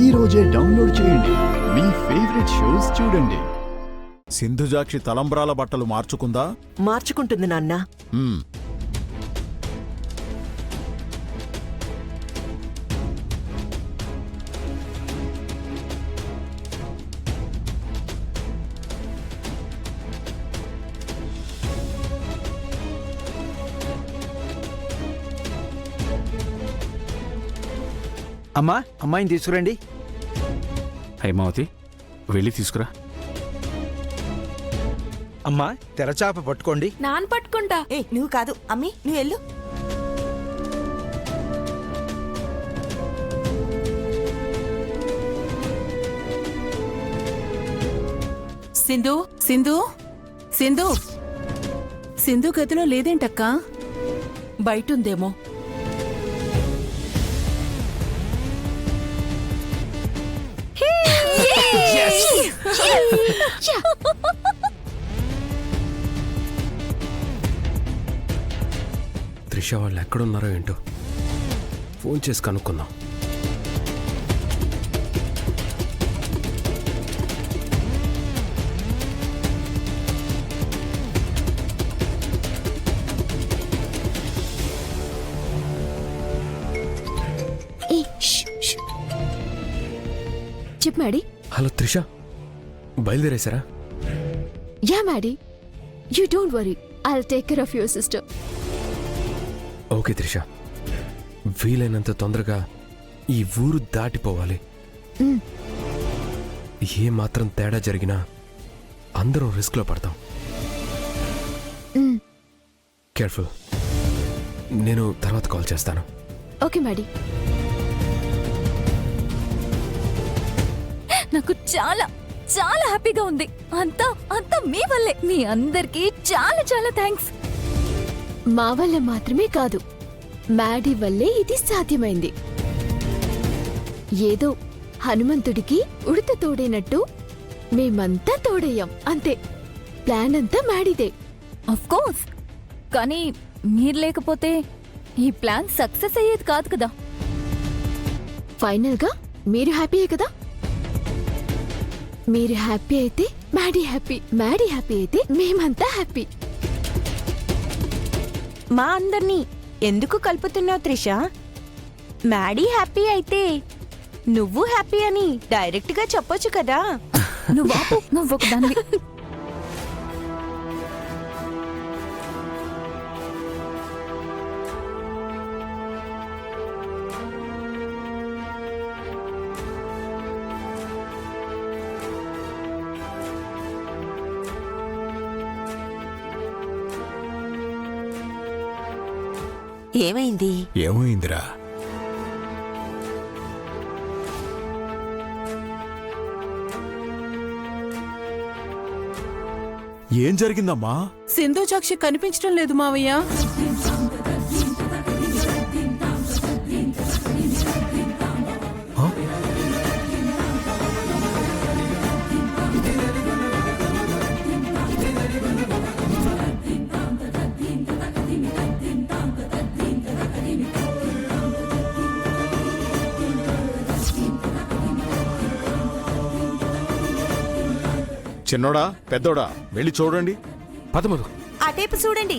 ఈ రోజే డౌన్లోడ్ చేయండి. మీ ఫేవరెట్ షోస్ చూడండి. సింధుజాక్షి తలంబ్రాల బట్టలు మార్చుకుందా? మార్చుకుంటుంది నాన్న. అమ్మా, అమ్మాయిని తీసుకురండి. హైమావతి, వెళ్ళి తీసుకురా. అమ్మా, తెరచాప పట్టుకోండి. నాన్ పట్టుకుంటా. నువ్వు కాదు అమ్మి, నువ్వు వెళ్ళు. సింధు సింధు సింధు సింధు గదిలో లేదేంటక్కా? బయటుందేమో. త్రిష వాళ్ళు ఎక్కడున్నారో ఏంటో ఫోన్ చేసి కనుక్కుందాం. చెప్పు మ్యాడీ. హలో త్రిష, బయలుదేరేశారా? Yeah Maddy, you don't worry, I'll take care of your sister. Okay Trisha, వీలైనంత తొందరగా ఈ ఊరు దాటిపోవాలి. ఏ మాత్రం తేడా జరిగినా అందరం రిస్క్లో పడతాం. కేర్ఫుల్. నేను తర్వాత కాల్ చేస్తాను. Okay Maddy. నాకు చాలా చాలా హ్యాపీగా ఉంది. అంతా అంతా మీ వల్లే. మీ అందరికీ చాలా చాలా థ్యాంక్స్. మా వల్ల మాత్రమే కాదు, మ్యాడీ వల్లే ఇది సాధ్యమైంది. ఏదో హనుమంతుడికి ఉడత తోడైనట్టు మేమంతా తోడయ్యాం, అంతే. ప్లాన్ అంతా మ్యాడీదే. ఆఫ్ కోర్స్, కానీ మీరు లేకపోతే ఈ ప్లాన్ సక్సెస్ అయ్యేది కాదు కదా. ఫైనల్ గా మీరు హ్యాపీయే కదా. మీరు హ్యాపీ అయితే మ్యాడీ హ్యాపీ, మ్యాడీ హ్యాపీ అయితే మేమంతా హ్యాపీ. మా అందర్నీ ఎందుకు కలుపుతున్నావు త్రిష? మ్యాడీ హ్యాపీ అయితే నువ్వు హ్యాపీ అని డైరెక్ట్ గా చెప్పొచ్చు కదా. నువ్వు ఒక దానివి. ఏమైంది? ఏమైందిరా? ఏం జరిగిందమ్మా? సింధుజాక్షి కనిపించడం లేదు మావయ్య. చిన్నోడా పెద్దోడా వెళ్ళి చూడండి. పదమదు అటేపు చూడండి.